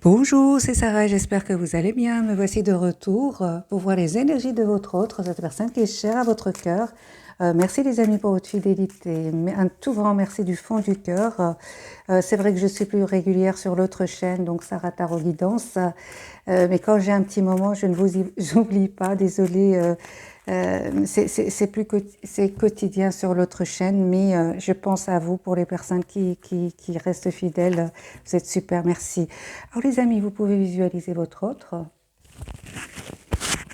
Bonjour, c'est Sarah, j'espère que vous allez bien. Me voici de retour pour voir les énergies de votre autre, cette personne qui est chère à votre cœur. Merci les amis pour votre fidélité. Un tout grand merci du fond du cœur. C'est vrai que je suis plus régulière sur l'autre chaîne, donc Sarah Tarot Guidance. Mais quand j'ai un petit moment, je ne vous oublie pas. Désolée, c'est quotidien sur l'autre chaîne, mais je pense à vous pour les personnes qui restent fidèles. Vous êtes super, merci. Alors les amis, vous pouvez visualiser votre autre.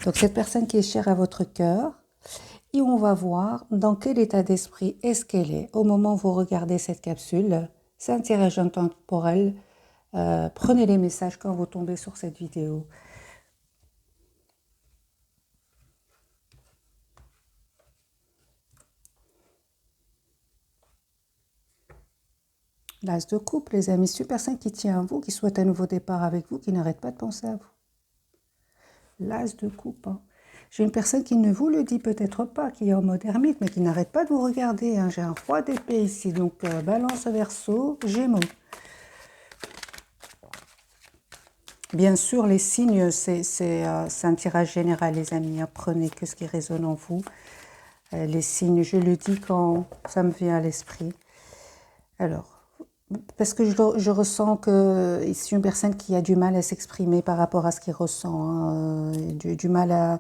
Donc cette personne qui est chère à votre cœur. Et on va voir dans quel état d'esprit est-ce qu'elle est au moment où vous regardez cette capsule. C'est un tirage intemporel. Prenez les messages quand vous tombez sur cette vidéo. L'as de coupe, les amis, c'est une personne qui tient à vous, qui souhaite un nouveau départ avec vous, qui n'arrête pas de penser à vous. L'as de coupe. Hein. J'ai une personne qui ne vous le dit peut-être pas, qui est en mode ermite, mais qui n'arrête pas de vous regarder. Hein. J'ai un roi d'épée ici, donc balance verseau, gémeaux. Bien sûr, les signes, c'est un tirage général, les amis. Prenez que ce qui résonne en vous. Les signes, je le dis quand ça me vient à l'esprit. Alors, parce que je ressens que c'est une personne qui a du mal à s'exprimer par rapport à ce qu'il ressent, hein, du mal à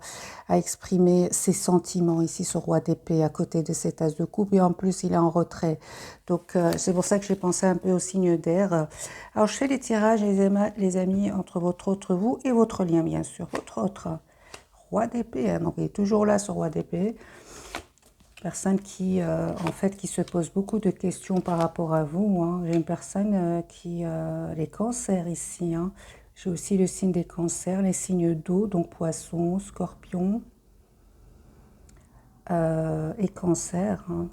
exprimer ses sentiments. Ici, ce roi d'épée à côté de cet as de coupe, et en plus, il est en retrait. Donc, c'est pour ça que j'ai pensé un peu au signe d'air. Alors, je fais les tirages, les amis, entre votre autre vous et votre lien, bien sûr. Votre autre roi d'épée, hein, donc il est toujours là, ce roi d'épée. Personne qui, en fait, qui se pose beaucoup de questions par rapport à vous. Hein. J'ai une personne qui, les cancers ici. Hein. J'ai aussi le signe des cancers, les signes d'eau, donc poisson, scorpion et cancer. Hein.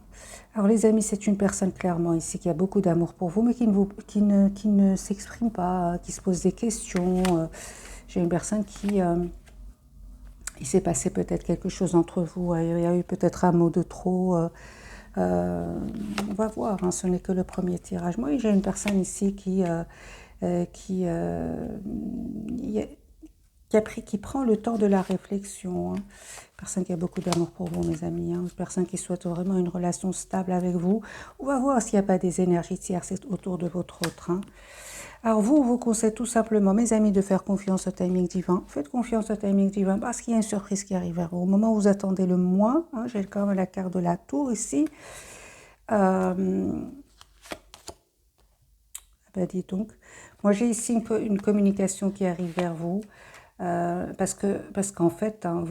Alors les amis, c'est une personne clairement ici qui a beaucoup d'amour pour vous, mais qui ne s'exprime pas, qui se pose des questions. J'ai une personne qui... il s'est passé peut-être quelque chose entre vous, il y a eu peut-être un mot de trop. On va voir, hein, ce n'est que le premier tirage. Moi, j'ai une personne ici qui prend le temps de la réflexion. Hein. Personne qui a beaucoup d'amour pour vous, mes amis. Hein. Une personne qui souhaite vraiment une relation stable avec vous. On va voir s'il n'y a pas des énergies tierces autour de votre autre. Hein. Alors vous, on vous conseille tout simplement, mes amis, de faire confiance au timing divin. Faites confiance au timing divin parce qu'il y a une surprise qui arrive vers vous. Au moment où vous attendez le moins, hein, j'ai quand même la carte de la tour ici. Ben dis donc, moi j'ai ici une communication qui arrive vers vous. Parce qu'en fait, hein,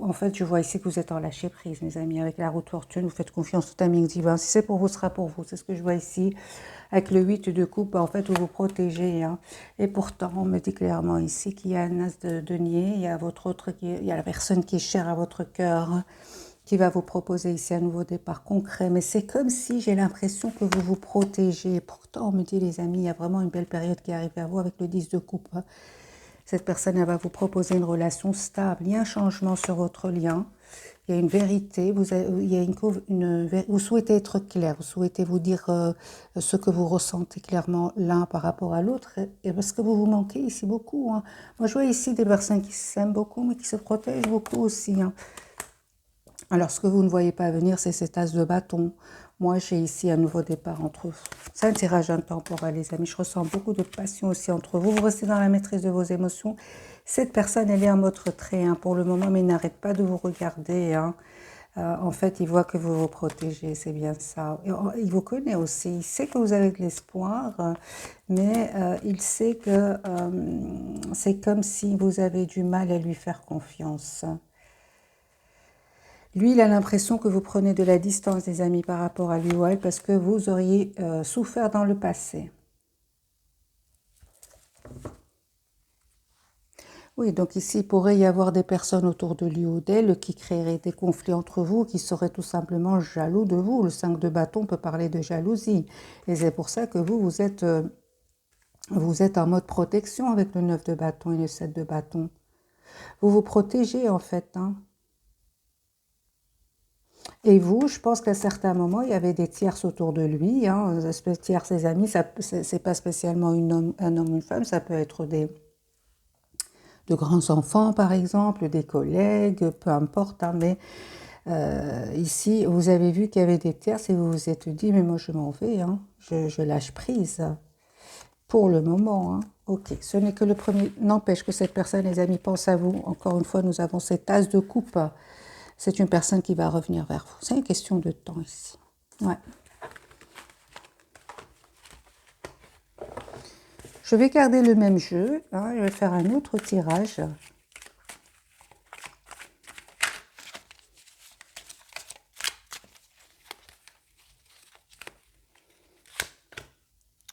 en fait, je vois ici que vous êtes en lâcher prise, mes amis, avec la roue de fortune, vous faites confiance au timing divin. Si c'est pour vous, ce sera pour vous. C'est ce que je vois ici. Avec le 8 de coupe, en fait, vous vous protégez. Hein. Et pourtant, on me dit clairement ici qu'il y a un as de denier, il y a votre autre, il y a la personne qui est chère à votre cœur, hein, qui va vous proposer ici un nouveau départ concret. Mais c'est comme si j'ai l'impression que vous vous protégez. Pourtant, on me dit, les amis, il y a vraiment une belle période qui arrive vers vous avec le 10 de coupe. Hein. Cette personne, elle va vous proposer une relation stable. Il y a un changement sur votre lien. Il y a une vérité. Il y a vous souhaitez être clair. Vous souhaitez vous dire ce que vous ressentez clairement l'un par rapport à l'autre. Et parce que vous vous manquez ici beaucoup. Hein. Moi, je vois ici des personnes qui s'aiment beaucoup, mais qui se protègent beaucoup aussi. Hein. Alors, ce que vous ne voyez pas venir, c'est cet as de bâton. Moi, j'ai ici un nouveau départ entre vous. C'est un tirage intemporel, les amis. Je ressens beaucoup de passion aussi entre vous. Vous restez dans la maîtrise de vos émotions. Cette personne, elle est en mode retrait hein, pour le moment, mais il n'arrête pas de vous regarder. Hein. En fait, il voit que vous vous protégez, c'est bien ça. Et il vous connaît aussi. Il sait que vous avez de l'espoir, mais il sait que c'est comme si vous avez du mal à lui faire confiance. Lui, il a l'impression que vous prenez de la distance des amis par rapport à lui ou à elle parce que vous auriez souffert dans le passé. Oui, donc ici, il pourrait y avoir des personnes autour de lui ou d'elle qui créeraient des conflits entre vous, qui seraient tout simplement jaloux de vous. Le 5 de bâton peut parler de jalousie. Et c'est pour ça que vous êtes en mode protection avec le 9 de bâton et le 7 de bâton. Vous vous protégez en fait, hein. Et vous, je pense qu'à certains moments, il y avait des tierces autour de lui. Hein, tierces, ses amis, c'est pas spécialement un homme, une femme, ça peut être de grands enfants, par exemple, des collègues, peu importe. Hein, mais ici, vous avez vu qu'il y avait des tierces et vous vous êtes dit, mais moi je m'en vais, hein, je lâche prise pour le moment. Hein. Ok, ce n'est que le premier. N'empêche que cette personne, les amis, pense à vous. Encore une fois, nous avons cette as de coupe. C'est une personne qui va revenir vers vous. C'est une question de temps ici. Ouais. Je vais garder le même jeu. Hein, je vais faire un autre tirage.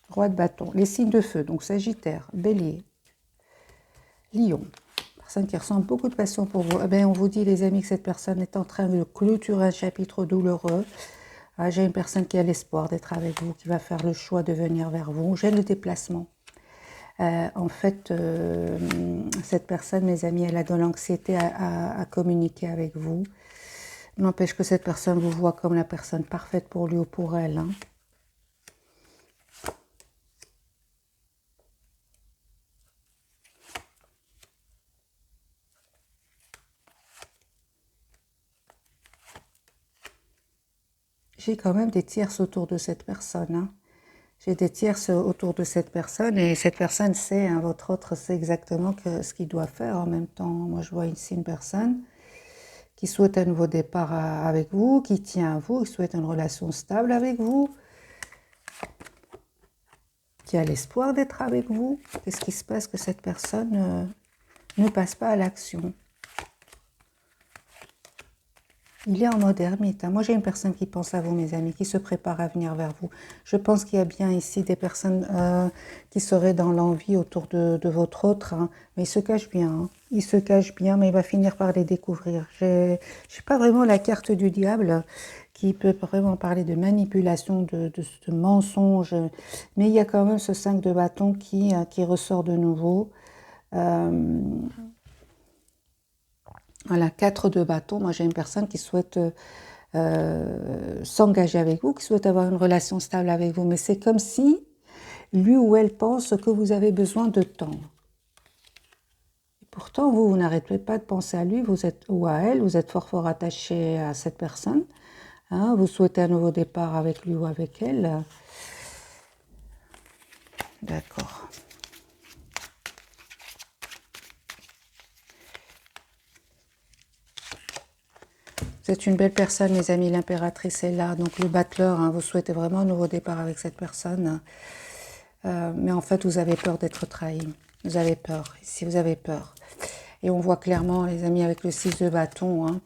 Roi de bâton. Les signes de feu. Donc Sagittaire, Bélier, Lion. Personne qui ressent beaucoup de passion pour vous. Eh bien, on vous dit, les amis, que cette personne est en train de clôturer un chapitre douloureux. Ah, j'ai une personne qui a l'espoir d'être avec vous, qui va faire le choix de venir vers vous. J'ai le déplacement. En fait, cette personne, mes amis, elle a de l'anxiété à communiquer avec vous. N'empêche que cette personne vous voit comme la personne parfaite pour lui ou pour elle. Hein. J'ai quand même des tierces autour de cette personne. Hein. J'ai des tierces autour de cette personne et cette personne sait, hein, votre autre sait exactement ce qu'il doit faire en même temps. Moi, je vois ici une personne qui souhaite un nouveau départ avec vous, qui tient à vous, qui souhaite une relation stable avec vous, qui a l'espoir d'être avec vous. Qu'est-ce qui se passe que cette personne ne passe pas à l'action? Il est en mode ermite. Hein. Moi, j'ai une personne qui pense à vous, mes amis, qui se prépare à venir vers vous. Je pense qu'il y a bien ici des personnes qui seraient dans l'envie autour de votre autre. Hein. Mais il se cache bien. Hein. Il se cache bien, mais il va finir par les découvrir. Je n'ai pas vraiment la carte du diable qui peut vraiment parler de manipulation, de mensonge. Mais il y a quand même ce 5 de bâton qui ressort de nouveau. Voilà, 4 de bâton. Moi, j'ai une personne qui souhaite s'engager avec vous, qui souhaite avoir une relation stable avec vous. Mais c'est comme si lui ou elle pense que vous avez besoin de temps. Et pourtant, vous n'arrêtez pas de penser à lui ou à elle. Vous êtes fort attaché à cette personne. Hein, vous souhaitez un nouveau départ avec lui ou avec elle. D'accord. Vous êtes une belle personne, mes amis. L'impératrice est là. Donc le battleur, hein, vous souhaitez vraiment un nouveau départ avec cette personne. Mais en fait, vous avez peur d'être trahi. Vous avez peur. Ici, vous avez peur. Et on voit clairement, les amis, avec le 6 de bâton, hein,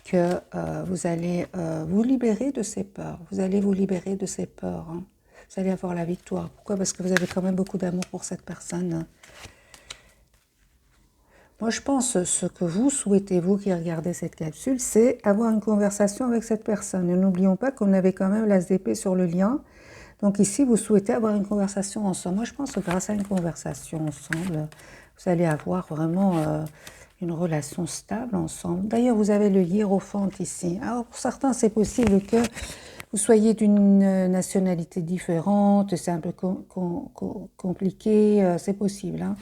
que vous allez vous libérer de ces peurs. Vous allez vous libérer de ces peurs. Hein. Vous allez avoir la victoire. Pourquoi? Parce que vous avez quand même beaucoup d'amour pour cette personne. Moi, je pense ce que vous souhaitez, vous qui regardez cette capsule, c'est avoir une conversation avec cette personne. Et n'oublions pas qu'on avait quand même l'as d'épée sur le lien. Donc ici, vous souhaitez avoir une conversation ensemble. Moi, je pense que grâce à une conversation ensemble, vous allez avoir vraiment une relation stable ensemble. D'ailleurs, vous avez le hiérophante ici. Alors, pour certains, c'est possible que vous soyez d'une nationalité différente, c'est un peu compliqué, c'est possible. Hein.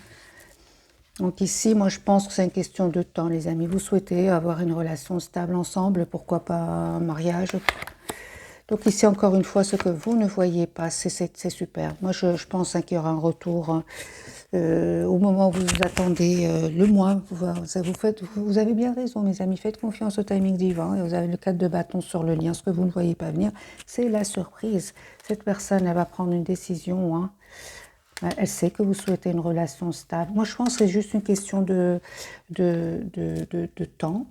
Donc ici, moi, je pense que c'est une question de temps, les amis. Vous souhaitez avoir une relation stable ensemble, pourquoi pas un mariage. Donc ici, encore une fois, ce que vous ne voyez pas, c'est super. Moi, je pense hein, qu'il y aura un retour au moment où vous attendez le mois. Vous avez bien raison, mes amis. Faites confiance au timing divin. Et vous avez le 4 de bâton sur le lien. Ce que vous ne voyez pas venir, c'est la surprise. Cette personne, elle va prendre une décision. Hein. Elle sait que vous souhaitez une relation stable. Moi, je pense que c'est juste une question de temps.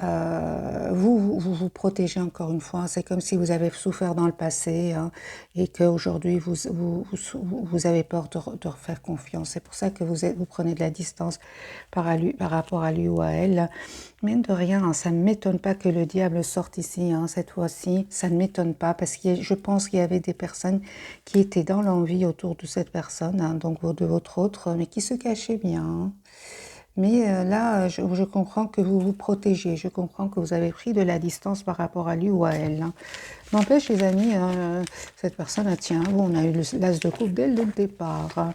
Vous protégez encore une fois. C'est comme si vous avez souffert dans le passé hein, et qu'aujourd'hui vous avez peur de refaire confiance. C'est pour ça que vous prenez de la distance par rapport à lui ou à elle. Mais de rien, hein, ça ne m'étonne pas que le diable sorte ici hein, cette fois-ci. Ça ne m'étonne pas parce que je pense qu'il y avait des personnes qui étaient dans l'envie autour de cette personne, hein, donc de votre autre, mais qui se cachaient bien. Hein. Mais là, je comprends que vous vous protégez. Je comprends que vous avez pris de la distance par rapport à lui ou à elle. Hein. N'empêche, les amis, cette personne, elle tient. On a eu l'as de coupe dès le départ.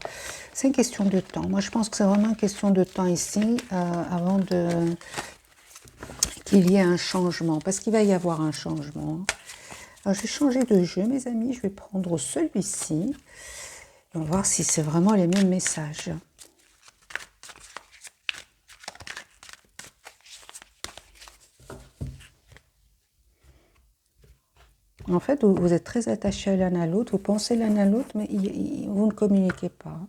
C'est une question de temps. Moi, je pense que c'est vraiment une question de temps ici, avant qu'il y ait un changement. Parce qu'il va y avoir un changement. Alors, je vais changer de jeu, mes amis. Je vais prendre celui-ci. On va voir si c'est vraiment les mêmes messages. En fait, vous êtes très attachés l'un à l'autre, vous pensez l'un à l'autre, mais vous ne communiquez pas.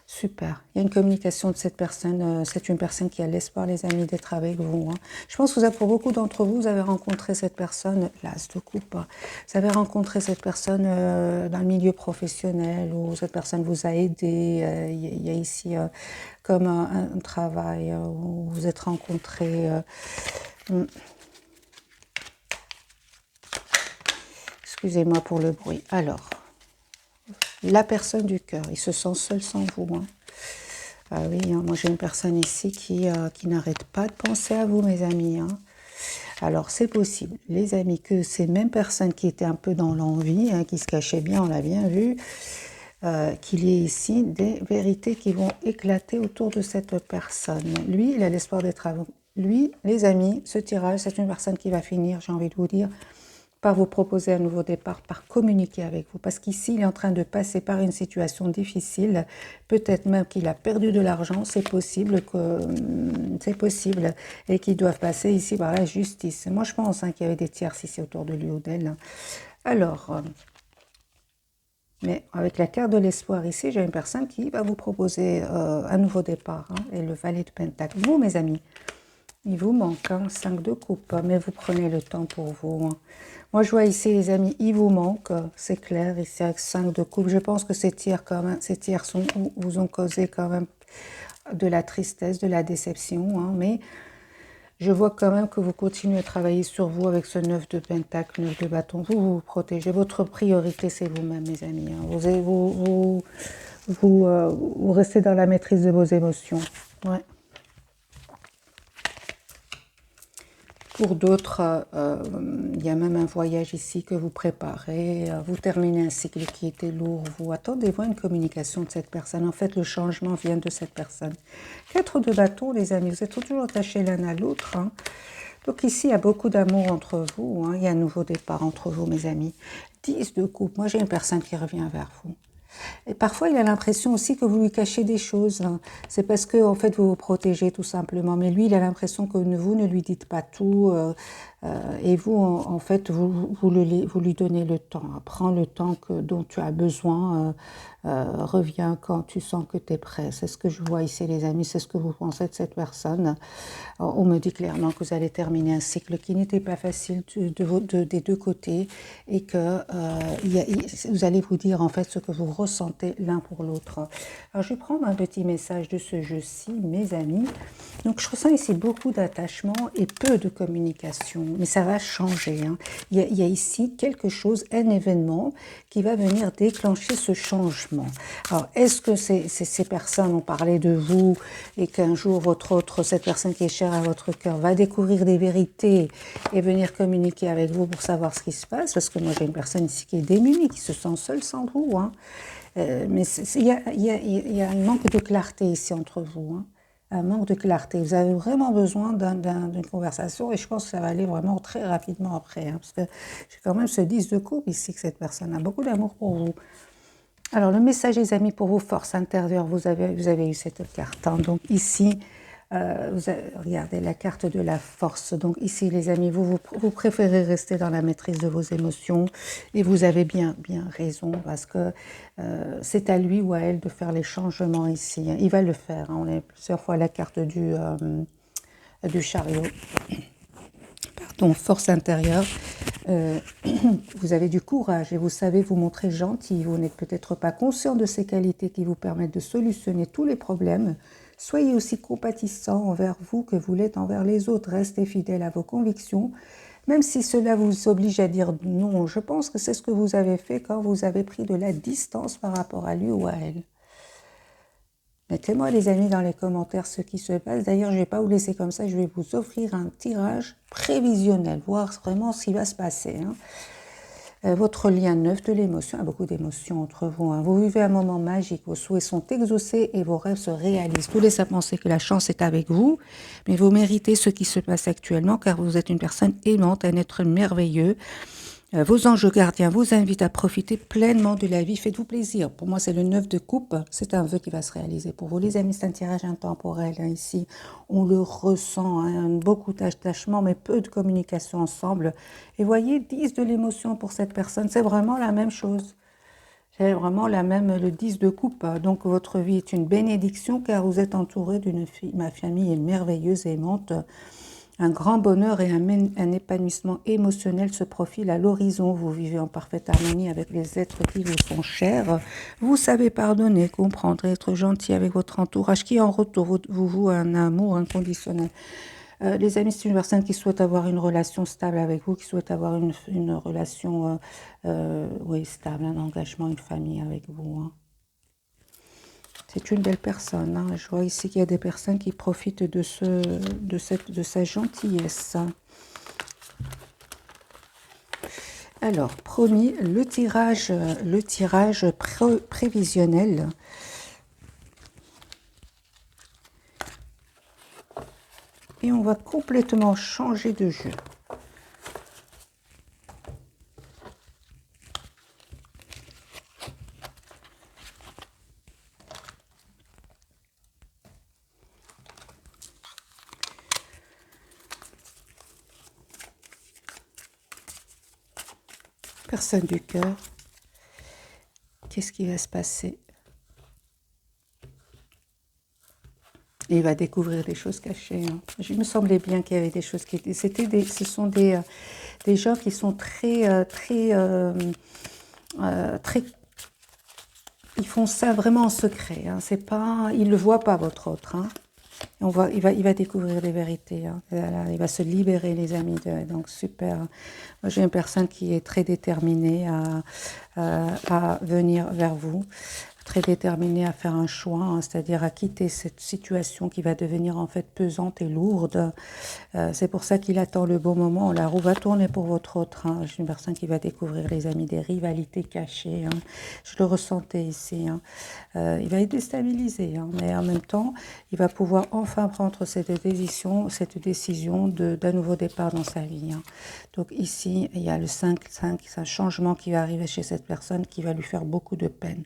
Super. Il y a une communication de cette personne. C'est une personne qui a l'espoir, les amis, d'être avec vous. Hein. Je pense que pour beaucoup d'entre vous, vous avez rencontré cette personne, l'as de coupe, vous avez rencontré cette personne dans le milieu professionnel où cette personne vous a aidé. Il y a ici comme un travail où vous êtes rencontrés. Excusez-moi pour le bruit. Alors, la personne du cœur, il se sent seul sans vous. Hein. Ah oui, hein, moi j'ai une personne ici qui n'arrête pas de penser à vous, mes amis. Hein. Alors, c'est possible, les amis, que ces mêmes personnes qui étaient un peu dans l'envie, hein, qui se cachaient bien, on l'a bien vu, qu'il y ait ici des vérités qui vont éclater autour de cette personne. Lui, il a l'espoir d'être avec vous. Lui, les amis, ce tirage, c'est une personne qui va finir, j'ai envie de vous dire, par vous proposer un nouveau départ, par communiquer avec vous. Parce qu'ici, il est en train de passer par une situation difficile. Peut-être même qu'il a perdu de l'argent. C'est possible, et qu'ils doivent passer ici par la justice. Moi, je pense qu'il y avait des tierces ici autour de lui ou d'elle. Alors, mais avec la carte de l'espoir ici, j'ai une personne qui va vous proposer un nouveau départ. Hein, et le valet de Pentacle. Vous, mes amis, il vous manque 5 de coupe, mais vous prenez le temps pour vous. Hein. Moi, je vois ici, les amis, il vous manque, c'est clair, ici avec 5 de coupe. Je pense que ces tiers, quand même, vous ont causé quand même de la tristesse, de la déception. Hein, mais je vois quand même que vous continuez à travailler sur vous avec ce 9 de pentacle, 9 de bâton. Vous protégez. Votre priorité, c'est vous-même, mes amis. Hein. Vous restez dans la maîtrise de vos émotions. Ouais. Pour d'autres, il y a même un voyage ici que vous préparez, vous terminez un cycle qui était lourd, vous attendez-vous à une communication de cette personne. En fait, le changement vient de cette personne. 4 de bâton, les amis, vous êtes toujours attachés l'un à l'autre. Hein. Donc ici, il y a beaucoup d'amour entre vous, hein. Il y a un nouveau départ entre vous, mes amis. 10 de coupe, moi j'ai une personne qui revient vers vous. Et parfois, il a l'impression aussi que vous lui cachez des choses. Hein. C'est parce que, en fait, vous vous protégez tout simplement. Mais lui, il a l'impression que vous ne lui dites pas tout. Et vous, en fait, vous lui donnez le temps. Prends le temps dont tu as besoin. Reviens quand tu sens que tu es prêt. C'est ce que je vois ici, les amis. C'est ce que vous pensez de cette personne. On me dit clairement que vous allez terminer un cycle qui n'était pas facile des deux côtés et que vous allez vous dire en fait ce que vous ressentez l'un pour l'autre. Alors je vais prendre un petit message de ce jeu-ci, mes amis. Donc je ressens ici beaucoup d'attachement et peu de communication, mais ça va changer. Hein. Il y a ici quelque chose, un événement qui va venir déclencher ce changement. Alors est-ce que ces personnes ont parlé de vous et qu'un jour cette personne qui est chère à votre cœur va découvrir des vérités et venir communiquer avec vous pour savoir ce qui se passe? Parce que moi j'ai une personne ici qui est démunie, qui se sent seule sans vous. Hein. Mais il y a un manque de clarté ici entre vous. Hein. Un manque de clarté. Vous avez vraiment besoin d'une conversation et je pense que ça va aller vraiment très rapidement après. Hein, parce que j'ai quand même ce 10 de coupe ici que cette personne a beaucoup d'amour pour vous. Alors, le message, les amis, pour vos forces intérieures, vous avez eu cette carte. Hein. Donc, ici, regardez la carte de la force. Donc, ici, les amis, vous préférez rester dans la maîtrise de vos émotions. Et vous avez bien raison parce que c'est à lui ou à elle de faire les changements ici. Hein. Il va le faire. Hein. On a plusieurs fois la carte du chariot. Pardon, force intérieure. Vous avez du courage et vous savez vous montrer gentil. Vous n'êtes peut-être pas conscient de ces qualités qui vous permettent de solutionner tous les problèmes. Soyez aussi compatissant envers vous que vous l'êtes envers les autres. Restez fidèle à vos convictions, même si cela vous oblige à dire non. Je pense que c'est ce que vous avez fait quand vous avez pris de la distance par rapport à lui ou à elle. Mettez-moi les amis dans les commentaires ce qui se passe. D'ailleurs, je ne vais pas vous laisser comme ça, je vais vous offrir un tirage prévisionnel, voir vraiment ce qui va se passer. Votre lien neuf de l'émotion, il y a beaucoup d'émotions entre vous. Vous vivez un moment magique, vos souhaits sont exaucés et vos rêves se réalisent. Vous laissez à penser que la chance est avec vous, mais vous méritez ce qui se passe actuellement car vous êtes une personne aimante, un être merveilleux. Vos anges gardiens vous invitent à profiter pleinement de la vie. Faites-vous plaisir. Pour moi, c'est le 9 de coupe. C'est un vœu qui va se réaliser pour vous. Les amis, c'est un tirage intemporel. Ici, on le ressent. Beaucoup d'attachement, mais peu de communication ensemble. Et voyez, 10 de l'émotion pour cette personne. C'est vraiment la même chose. C'est vraiment le 10 de coupe. Donc, votre vie est une bénédiction car vous êtes entouré d'une fille. Ma famille est merveilleuse et aimante. Un grand bonheur et un épanouissement émotionnel se profilent à l'horizon. Vous vivez en parfaite harmonie avec les êtres qui vous sont chers. Vous savez pardonner, comprendre, être gentil avec votre entourage qui en retour vous voue un amour inconditionnel. Les amis, c'est une personne qui souhaite avoir une relation stable avec vous, qui souhaite avoir une relation stable, un engagement, une famille avec vous. C'est une belle personne. Je vois ici qu'il y a des personnes qui profitent de sa gentillesse. Alors, promis, le tirage prévisionnel. Et on va complètement changer de jeu. Personne du cœur. Qu'est-ce qui va se passer? Et il va découvrir des choses cachées. Il me semblait bien qu'il y avait des choses qui étaient... Ce sont des gens qui sont très... Ils font ça vraiment en secret. C'est pas... Ils ne le voient pas, votre autre. Il va découvrir des vérités. Il va se libérer, les amis. Donc, super. Moi, j'ai une personne qui est très déterminée à venir vers vous, très déterminée à faire un choix, c'est-à-dire à quitter cette situation qui va devenir en fait pesante et lourde. C'est pour ça qu'il attend le bon moment. La roue va tourner pour votre autre. J'ai une personne qui va découvrir, les amis, des rivalités cachées. Je le ressentais ici. Il va être déstabilisé, mais en même temps, il va pouvoir enfin prendre cette décision d'un nouveau départ dans sa vie. Donc ici, il y a le 5, c'est un changement qui va arriver chez cette personne qui va lui faire beaucoup de peine.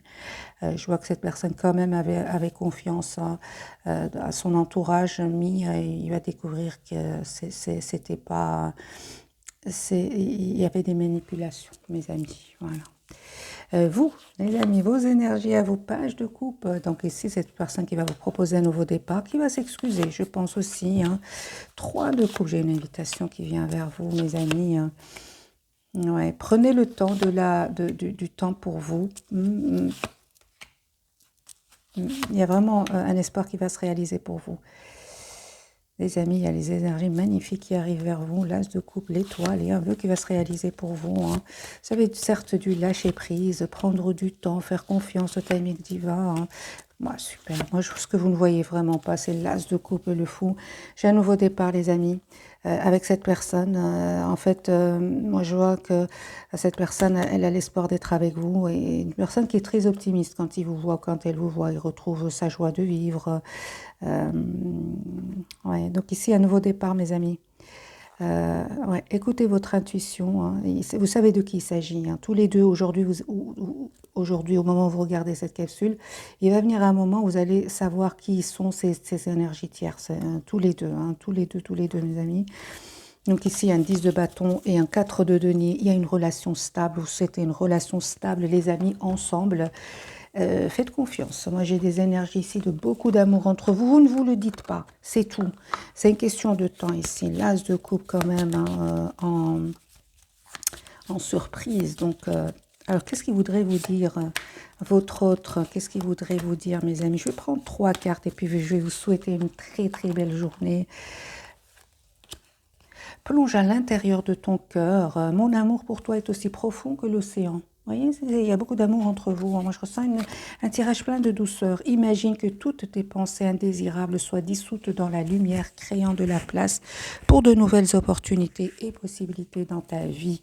Je vois que cette personne quand même avait confiance à son entourage, il va découvrir que c'était pas... Il y avait des manipulations, mes amis, voilà. Vous, les amis, vos énergies à vos pages de coupe. Donc ici, cette personne qui va vous proposer un nouveau départ, qui va s'excuser, je pense aussi. 3 de coupe, j'ai une invitation qui vient vers vous, mes amis. Ouais, prenez le temps du temps pour vous. Il y a vraiment un espoir qui va se réaliser pour vous. Les amis, il y a les énergies magnifiques qui arrivent vers vous, l'as de coupe, l'étoile, et un vœu qui va se réaliser pour vous. Vous avez certes dû lâcher prise, prendre du temps, faire confiance au timing divin. Super. Moi, ce que vous ne voyez vraiment pas, c'est l'as de coupe et le fou. J'ai un nouveau départ, les amis, avec cette personne. En fait, moi, je vois que cette personne, elle a l'espoir d'être avec vous. Et une personne qui est très optimiste quand il vous voit, quand elle vous voit, il retrouve sa joie de vivre. Donc ici, un nouveau départ, mes amis. Écoutez votre intuition. Vous savez de qui il s'agit. Tous les deux, aujourd'hui, au moment où vous regardez cette capsule, il va venir un moment où vous allez savoir qui sont ces énergies tierces. Tous les deux, mes amis. Donc ici, un 10 de bâton et un 4 de denier. Il y a une relation stable. Vous souhaitez une relation stable, les amis, ensemble. Faites confiance. Moi, j'ai des énergies ici de beaucoup d'amour entre vous. Vous ne vous le dites pas. C'est tout. C'est une question de temps ici. L'as de coupe quand même en surprise. Donc, alors, qu'est-ce qu'il voudrait vous dire votre autre? Qu'est-ce qu'il voudrait vous dire, mes amis? Je vais prendre 3 cartes et puis je vais vous souhaiter une très, très belle journée. Plonge à l'intérieur de ton cœur. Mon amour pour toi est aussi profond que l'océan. Vous voyez, il y a beaucoup d'amour entre vous. Moi, je ressens un tirage plein de douceur. Imagine que toutes tes pensées indésirables soient dissoutes dans la lumière, créant de la place pour de nouvelles opportunités et possibilités dans ta vie.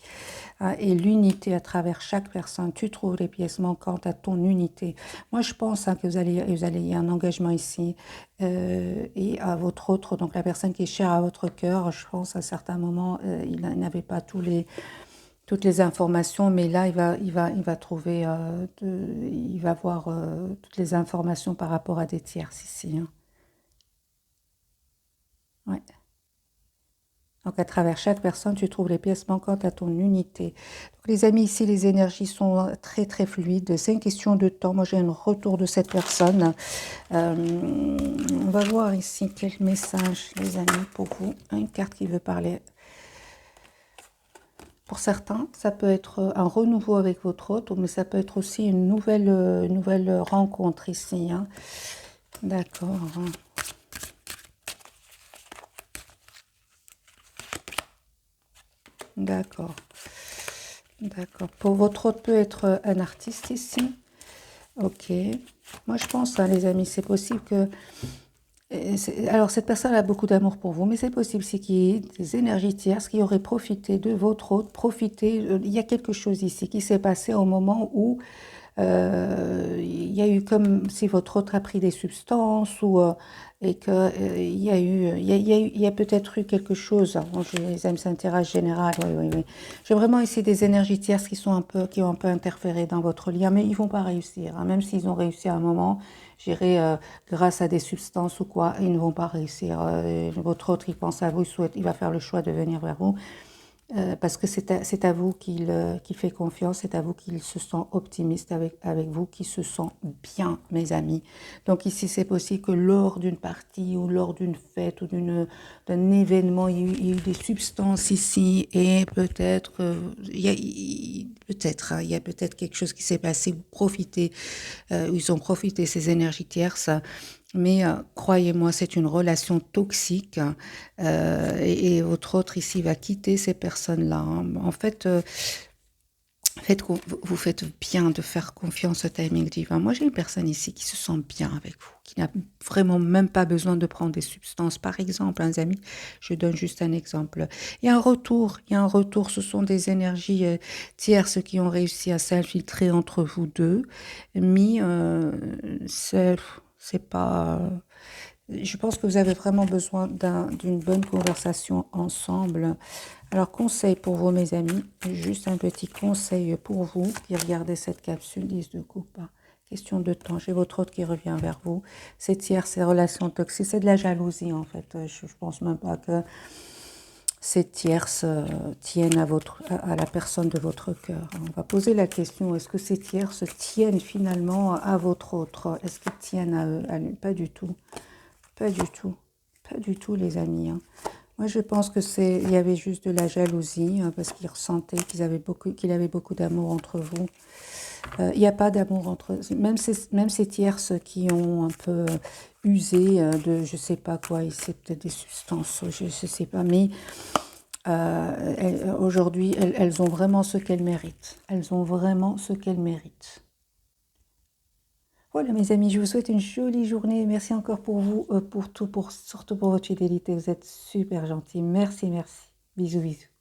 Et l'unité à travers chaque personne. Tu trouves les pièces manquantes à ton unité. Moi, je pense que il y a un engagement ici. Et à votre autre, donc la personne qui est chère à votre cœur, je pense à certains moments, il n'avait pas toutes les informations, mais là, il va trouver, il va voir toutes les informations par rapport à des tierces ici. Hein. Ouais. Donc, à travers chaque personne, tu trouves les pièces manquantes à ton unité. Donc, les amis, ici, les énergies sont très, très fluides. C'est une question de temps. Moi, j'ai un retour de cette personne. On va voir ici quel message, les amis, pour vous. Une carte qui veut parler. Pour certains, ça peut être un renouveau avec votre hôte, mais ça peut être aussi une nouvelle rencontre ici. Hein. D'accord. D'accord. D'accord. Pour votre hôte peut être un artiste ici. Ok. Moi, je pense, hein, les amis, c'est possible que... Alors, cette personne a beaucoup d'amour pour vous, mais c'est possible c'est qu'il y ait des énergies tierces qui auraient profité de votre hôte, il y a quelque chose ici qui s'est passé au moment où il y a eu comme si votre hôte a pris des substances et que il y a eu, il y a peut-être eu quelque chose. Bon, les âmes s'intéressent général, oui, oui, oui. J'ai vraiment ici des énergies tierces qui ont un peu interféré dans votre lien, mais ils vont pas réussir. Hein. Même s'ils ont réussi à un moment, j'irai grâce à des substances ou quoi, ils ne vont pas réussir. Votre autre, il pense à vous, il va faire le choix de venir vers vous. Parce que c'est à vous qu'il fait confiance, c'est à vous qu'il se sent optimiste avec vous, qu'il se sent bien, mes amis. Donc ici, c'est possible que lors d'une partie ou lors d'une fête ou d'un événement, il y a eu des substances ici et peut-être, peut-être, hein, il y a peut-être quelque chose qui s'est passé, vous profitez, ils ont profité ces énergies tierces. Mais croyez-moi, c'est une relation toxique et votre autre ici va quitter ces personnes-là. Hein. En fait, vous faites bien de faire confiance au timing divin. Moi, j'ai une personne ici qui se sent bien avec vous, qui n'a vraiment même pas besoin de prendre des substances. Par exemple, les amis, je donne juste un exemple. Il y a un retour. Ce sont des énergies tierces qui ont réussi à s'infiltrer entre vous deux, mais c'est pas. Je pense que vous avez vraiment besoin d'une bonne conversation ensemble. Alors, conseil pour vous, mes amis, juste un petit conseil pour vous qui regardez cette capsule, 10 de coupe. Question de temps, j'ai votre autre qui revient vers vous. C'est tiers, ces relations toxiques, c'est de la jalousie en fait. Je pense même pas que ces tierces tiennent à la personne de votre cœur. On va poser la question, est-ce que ces tierces tiennent finalement à votre autre? Est-ce qu'ils tiennent à lui? Pas du tout. Pas du tout. Pas du tout, les amis. Hein. Moi, je pense que il y avait juste de la jalousie hein, parce qu'ils ressentaient qu'il avait beaucoup d'amour entre vous. Il n'y a pas d'amour entre même ces tierces qui ont un peu usé de je sais pas quoi, c'est peut-être des substances, je sais pas, mais aujourd'hui, elles ont vraiment ce qu'elles méritent. Elles ont vraiment ce qu'elles méritent. Voilà mes amis, je vous souhaite une jolie journée. Merci encore pour vous, pour tout, surtout pour votre fidélité. Vous êtes super gentils. Merci, merci. Bisous, bisous.